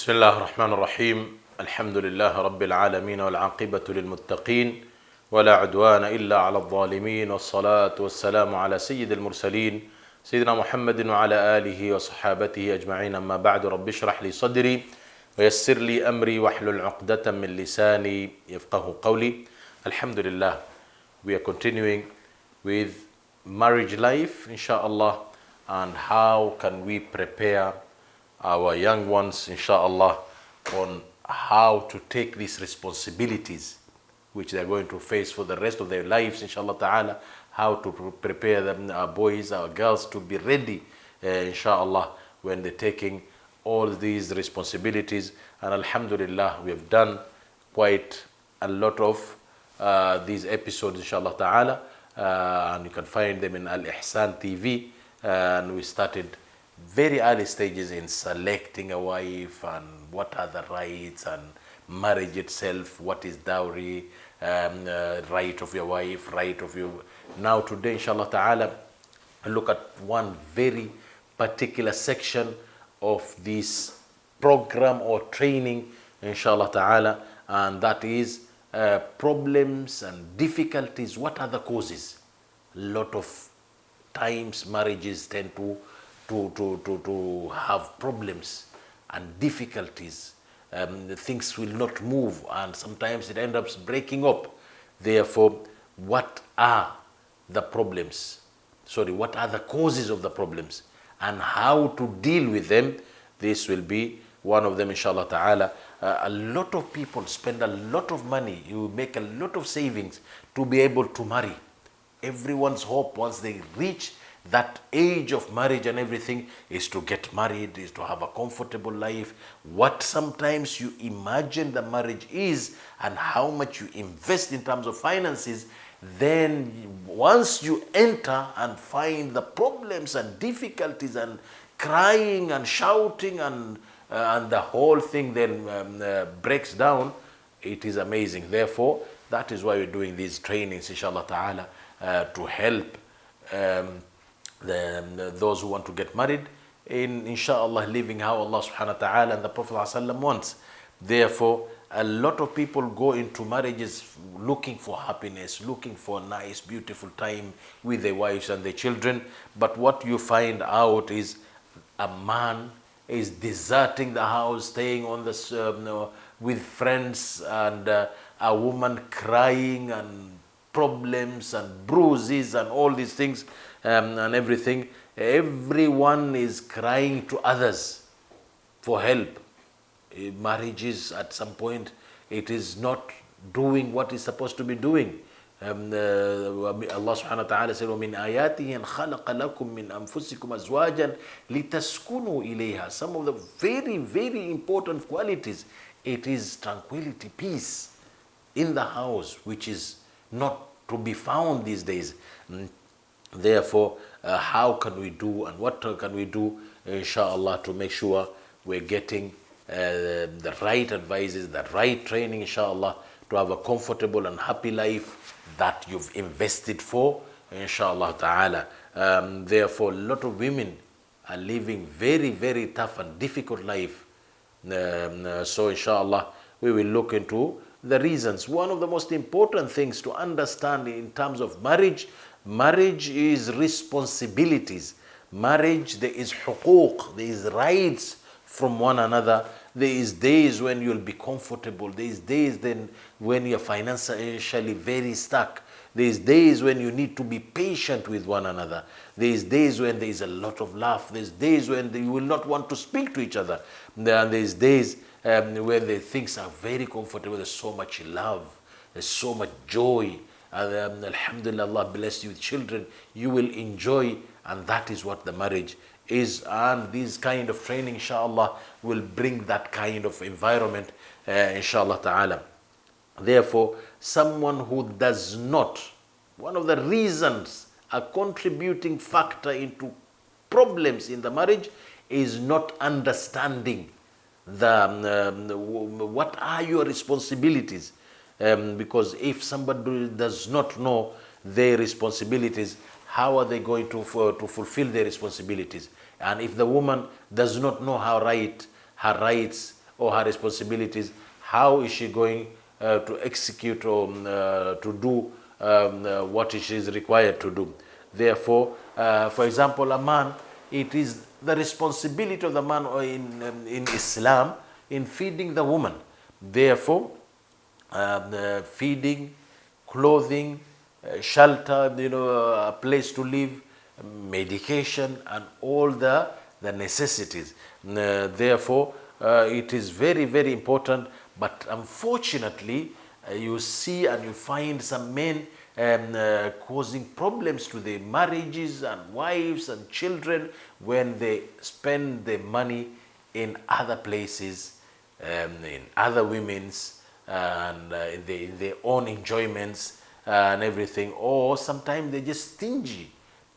بسم الله الرحمن الرحيم الحمد لله رب العالمين والعاقبة للمتقين ولا عدوان إلا على الظالمين والصلاة والسلام على سيد المرسلين سيدنا محمد وعلى آله وصحابته أجمعين أما بعد رب اشرح لي صدري ويسر لي أمري واحلل عقدة من لساني يفقه قولي. Alhamdulillah, we are continuing with marriage life inshallah, and how can we prepare our young ones inshallah on how to take these responsibilities which they are going to face for the rest of their lives inshallah ta'ala, how to prepare them, our boys, our girls, to be ready inshallah when they're taking all these responsibilities. And alhamdulillah, we have done quite a lot of these episodes inshallah ta'ala, and you can find them in Al-Ihsan TV, and we started very early stages in selecting a wife and what are the rights and marriage itself, what is dowry, right of your wife, right of you. Now today inshallah ta'ala, look at one very particular section of this program or training inshallah ta'ala, and that is problems and difficulties. What are the causes? A lot of times marriages tend to have problems and difficulties. Things will not move, and sometimes it ends up breaking up. Therefore, what are the problems? What are the causes of the problems and how to deal with them? This will be one of them inshallah ta'ala. A lot of people spend a lot of money, you make a lot of savings to be able to marry. Everyone's hope once they reach that age of marriage and everything is to get married, is to have a comfortable life. What sometimes you imagine the marriage is and how much you invest in terms of finances, then once you enter and find the problems and difficulties and crying and shouting and the whole thing then breaks down, it is amazing. Therefore, that is why we're doing these trainings inshallah ta'ala, to help those who want to get married in inshallah living how Allah subhanahu wa ta'ala and the Prophet ﷺ wants. Therefore, a lot of people go into marriages looking for happiness, looking for a nice beautiful time with their wives and their children, but what you find out is a man is deserting the house, staying on the with friends, and a woman crying and problems and bruises and all these things and everything. Everyone is crying to others for help. Marriages at some point, it is not doing what it's supposed to be doing. Allah subhanahu wa ta'ala said, وَمِنْ آيَاتِهِ أَنْ خَلَقَ لَكُم مِّنْ أَنفُسِكُمْ أَزْوَاجًا لِتَسْكُنُوا إِلَيْهَا. Some of the very, very important qualities, it is tranquility, peace in the house, which is not to be found these days. Therefore, how can we do and what can we do inshallah to make sure we're getting the right advices, the right training inshallah, to have a comfortable and happy life that you've invested for inshallah ta'ala. Therefore, a lot of women are living very, very tough and difficult life. So inshallah, we will look into the reasons. One of the most important things to understand in terms of marriage is responsibilities. Marriage, there is huquq, there is rights from one another. There is days when you'll be comfortable. There is days then when you're financially very stuck. There is days when you need to be patient with one another. There is days when there is a lot of laugh. There is days when you will not want to speak to each other. And there is days when the things are very comfortable. There's so much love. There's so much joy. Alhamdulillah, Allah bless you with children. You will enjoy, and that is what the marriage is. And this kind of training inshallah will bring that kind of environment inshallah ta'ala. Therefore, someone who does not, one of the reasons, a contributing factor into problems in the marriage is not understanding what are your responsibilities. Because if somebody does not know their responsibilities, how are they going to fulfill their responsibilities? And if the woman does not know her rights or her responsibilities, how is she going to execute or to do what she is required to do. Therefore, for example, a man, it is the responsibility of the man in Islam in feeding the woman. Therefore, feeding, clothing, shelter, a place to live, medication, and all the necessities. Therefore, it is very, very important. But unfortunately, you see and you find some men causing problems to their marriages and wives and children when they spend their money in other places, in other women's, and in their own enjoyments and everything. Or sometimes they're just stingy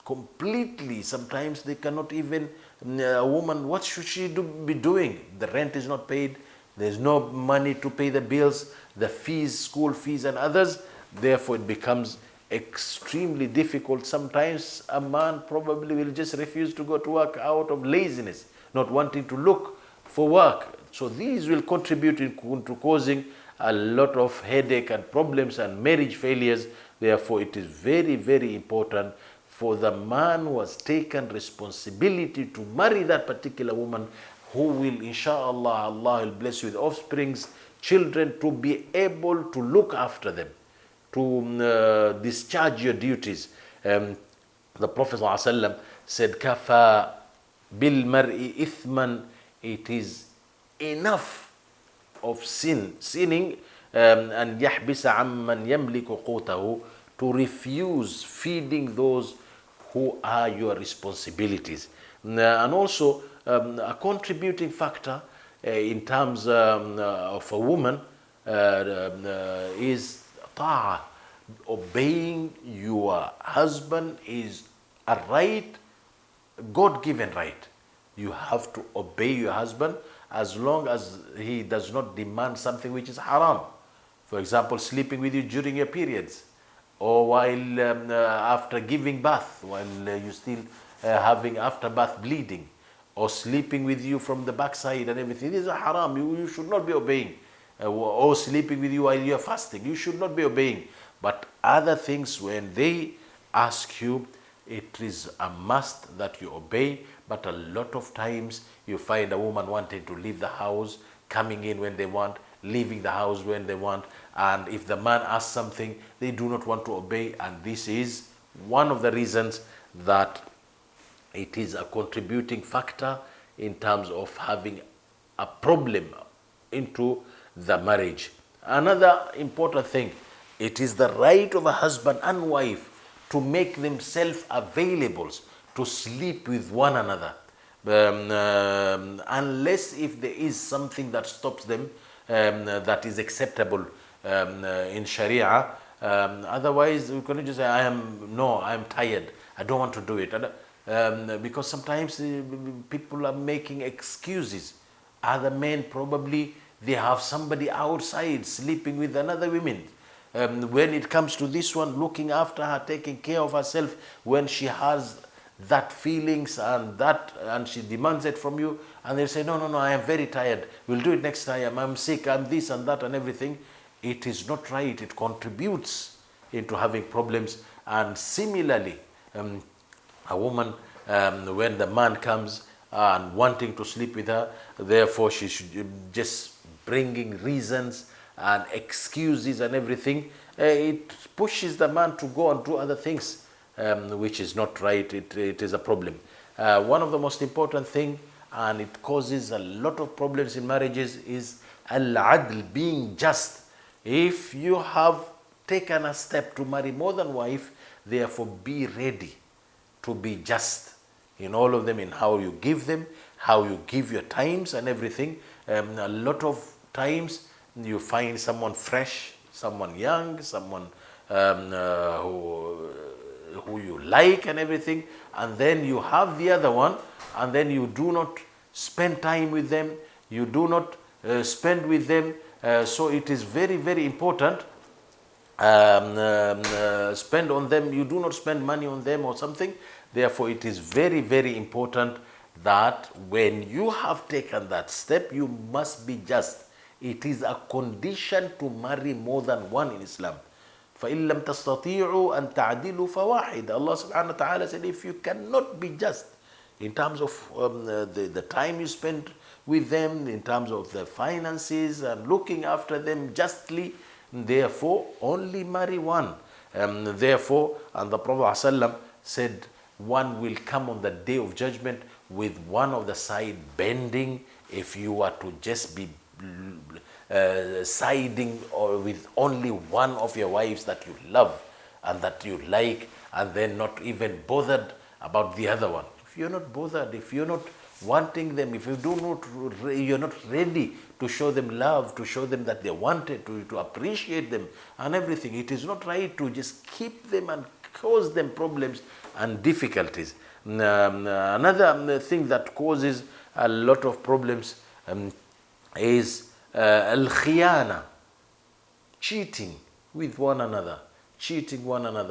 completely. Sometimes they cannot even, a woman, what should she be doing? The rent is not paid. There's no money to pay the bills, the fees, school fees and others. Therefore, it becomes extremely difficult. Sometimes a man probably will just refuse to go to work out of laziness, not wanting to look for work. So these will contribute to causing a lot of headache and problems and marriage failures. Therefore, it is very, very important for the man who has taken responsibility to marry that particular woman, who will, inshallah, Allah will bless you with offsprings, children, to be able to look after them, to discharge your duties. The Prophet ﷺ said, "Kafa bil mar'i ithman," it is enough of sinning, and yahbisa amman yamliku qutahu, to refuse feeding those who are your responsibilities. And also, a contributing factor in terms of a woman is ta'ah. Obeying your husband is a right, God-given right. You have to obey your husband as long as he does not demand something which is haram. For example, sleeping with you during your periods, or while after giving birth, while you still having after birth bleeding, or sleeping with you from the backside and everything. These are haram. You should not be obeying. Or sleeping with you while you are fasting. You should not be obeying. But other things, when they ask you, it is a must that you obey. But a lot of times you find a woman wanting to leave the house, coming in when they want, leaving the house when they want. And if the man asks something, they do not want to obey. And this is one of the reasons that it is a contributing factor in terms of having a problem into the marriage. Another important thing, it is the right of a husband and wife to make themselves available to sleep with one another, unless if there is something that stops them, that is acceptable in Sharia. Otherwise, we can just say, I am tired, I don't want to do it. Because sometimes people are making excuses. Other men probably, they have somebody outside sleeping with another woman. When it comes to this one, looking after her, taking care of herself, when she has that feelings and she demands it from you, and they say, no, I am very tired, we'll do it next time, I'm sick, I'm this and that and everything. It is not right. It contributes into having problems. And similarly, a woman, when the man comes and wanting to sleep with her, therefore she should just bringing reasons and excuses and everything. It pushes the man to go and do other things, which is not right. It is a problem. One of the most important thing, and it causes a lot of problems in marriages, is al-adl, being just. If you have taken a step to marry more than wife, therefore be ready to be just in all of them, in how you give them, how you give your times and everything. A lot of times you find someone fresh, someone young, someone who you like and everything, and then you have the other one, and then you do not spend time with them, you do not spend with them. So it is very, very important. Spend on them, you do not spend money on them or something. Therefore, it is very, very important that when you have taken that step, you must be just. It is a condition to marry more than one in Islam. فَإِن لَمْ تَسْتَطِيعُوا أَن تَعْدِلُوا فَوَاحِدًا. Allah subhanahu wa ta'ala said, if you cannot be just in terms of the time you spend with them, in terms of the finances and looking after them justly, therefore only marry one. Therefore, and the Prophet ﷺ said, one will come on the day of judgment with one of the side bending. If you are to just be siding or with only one of your wives that you love and that you like, and then not even bothered about the other one. If you're not bothered, if you're not wanting them, if you're not ready to show them love, to show them that they wanted, to appreciate them and everything, it is not right to just keep them and cause them problems and difficulties. Another thing that causes a lot of problems is al-khiyana, cheating with one another,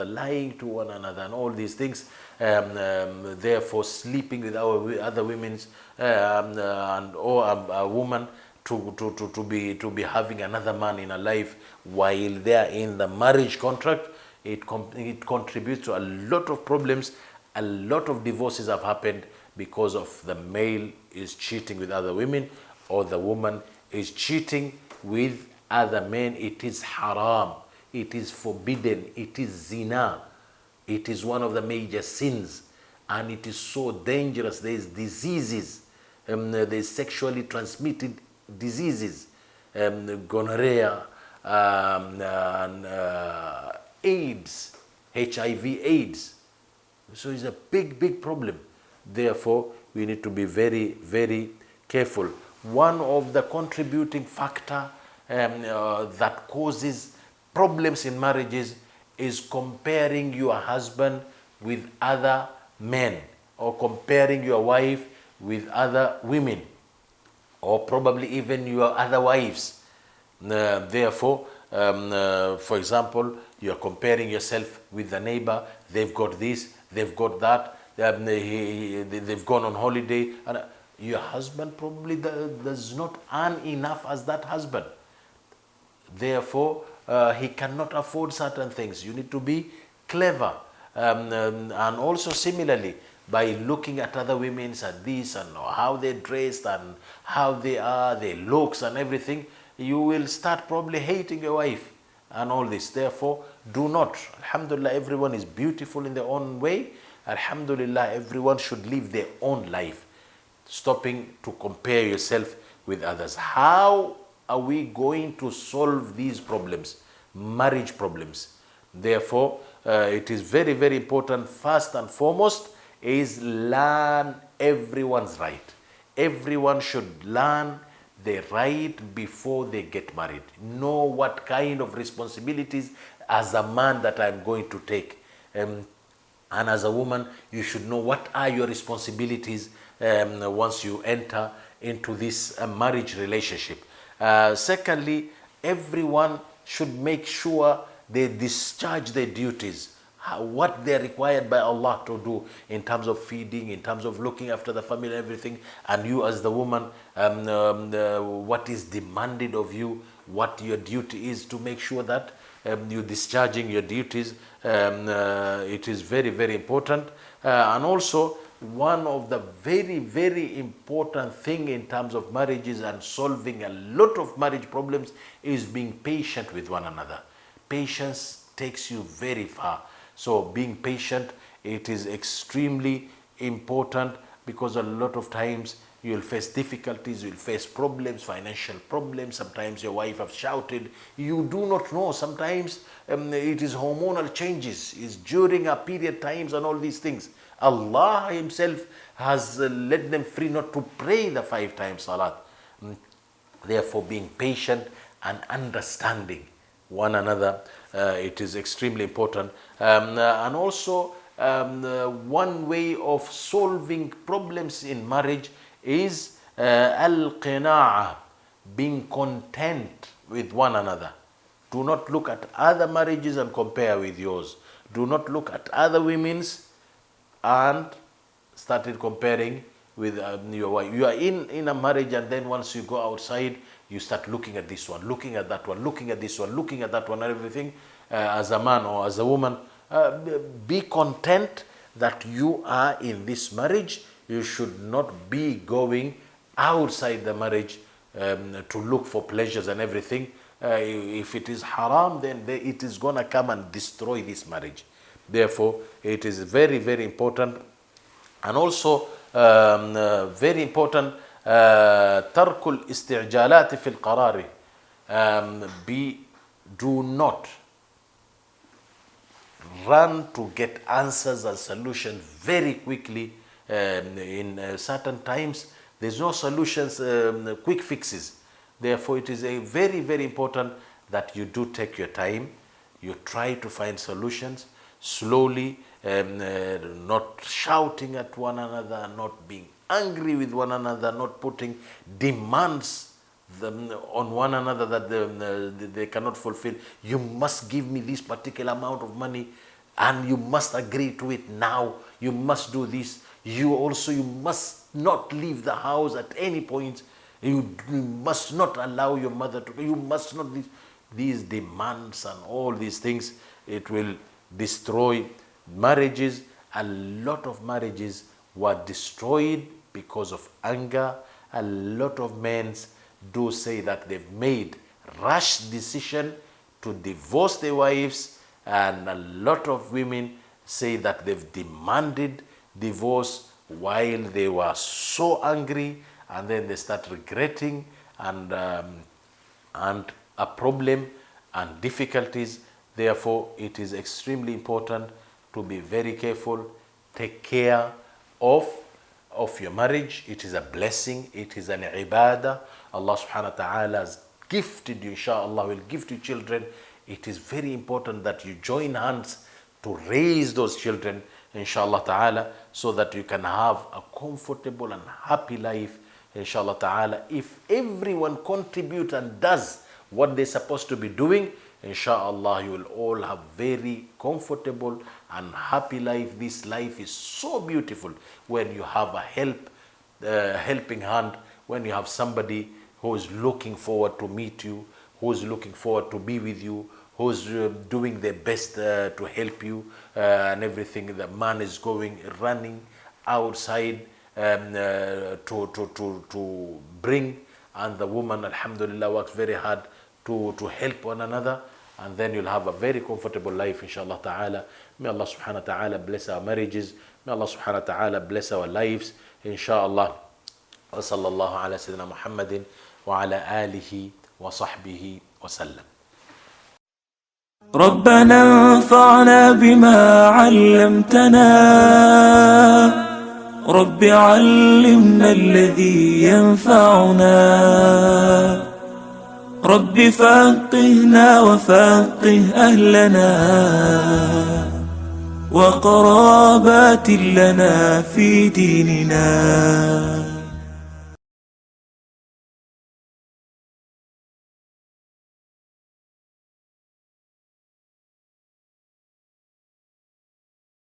lying to one another, and all these things. Therefore, sleeping with our other women's or a woman to be having another man in her life while they are in the marriage contract. It contributes to a lot of problems. A lot of divorces have happened because of the male is cheating with other women, or the woman is cheating with other men. It is haram. It is forbidden. It is zina. It is one of the major sins, and it is so dangerous. There is diseases. There is sexually transmitted diseases, gonorrhea, and AIDS, HIV/AIDS. So it's a big problem. Therefore, we need to be very careful. One of the contributing factor that causes problems in marriages is comparing your husband with other men, or comparing your wife with other women, or probably even your other wives. Therefore, for example, you are comparing yourself with the neighbor. They've got this, they've got that, they've gone on holiday, and your husband probably does not earn enough as that husband. Therefore, he cannot afford certain things. You need to be clever. And also similarly, by looking at other women's and this and how they're dressed and how they are, their looks and everything, you will start probably hating your wife and all this. Therefore, do not. Alhamdulillah, everyone is beautiful in their own way. Alhamdulillah, everyone should live their own life, stopping to compare yourself with others. How are we going to solve these problems, marriage problems? Therefore, it is very important. First and foremost is learn everyone's right. Everyone should learn their right before they get married. Know what kind of responsibilities as a man that I'm going to take. And as a woman, you should know what are your responsibilities once you enter into this marriage relationship. Secondly, everyone should make sure they discharge their duties, what they're required by Allah to do in terms of feeding, in terms of looking after the family and everything. And you as the woman, what is demanded of you, what your duty is, to make sure that you're discharging your duties. It is very important. And also, one of the very important thing in terms of marriages and solving a lot of marriage problems is being patient with one another. Patience takes you very far. So being patient, it is extremely important, because a lot of times you'll face difficulties, you'll face problems, financial problems. Sometimes your wife has shouted. You do not know. Sometimes it is hormonal changes. It's during a period times and all these things. Allah Himself has let them free not to pray the 5 times salat. Therefore, being patient and understanding one another, it is extremely important. And also, one way of solving problems in marriage is al-qina'ah, being content with one another. Do not look at other marriages and compare with yours. Do not look at other women's and started comparing with your wife. You are in a marriage, and then once you go outside, you start looking at this one, looking at that one, looking at this one, looking at that one, and everything. As a man or as a woman, be content that you are in this marriage. You should not be going outside the marriage to look for pleasures and everything. If it is haram, then it is going to come and destroy this marriage. Therefore, it is very, very important. And also, very important, ترك الاستعجالات في القرار. Do not run to get answers and solutions very quickly. In certain times, there's no solutions, quick fixes. Therefore, it is a very, very important that you do take your time. You try to find solutions slowly, not shouting at one another, not being angry with one another, not putting demands on one another that they cannot fulfill. You must give me this particular amount of money, and you must agree to it now. You must do this. You must not leave the house at any point. You must not allow your mother to. You must not. These demands and all these things, it will destroy marriages. A lot of marriages were destroyed because of anger. A lot of men do say that they've made rash decision to divorce their wives, and a lot of women say that they've demanded divorce while they were so angry, and then they start regretting and a problem and difficulties. Therefore, it is extremely important to be very careful. Take care of your marriage. It is a blessing. It is an ibadah. Allah subhanahu wa ta'ala has gifted you, inshallah, will gift you children. It is very important that you join hands to raise those children, inshallah ta'ala, so that you can have a comfortable and happy life, inshallah ta'ala. If everyone contributes and does what they're supposed to be doing, inshallah, you will all have very comfortable and happy life. This life is so beautiful when you have a helping hand, when you have somebody who is looking forward to meet you, who is looking forward to be with you, who is doing their best to help you and everything. The man is running outside to bring, and the woman, alhamdulillah, works very hard to help one another, and then you'll have a very comfortable life, inshallah ta'ala. May Allah subhanahu wa ta'ala bless our marriages. May Allah subhanahu wa ta'ala bless our lives, inshallah. Wa sallallahu ala sayyidina Muhammadin wa ala alihi wa sahbihi wa sallam. ربنا انفعنا بما علمتنا رب علمنا الذي ينفعنا رب فقهنا وفقه أهلنا وقرابات لنا في ديننا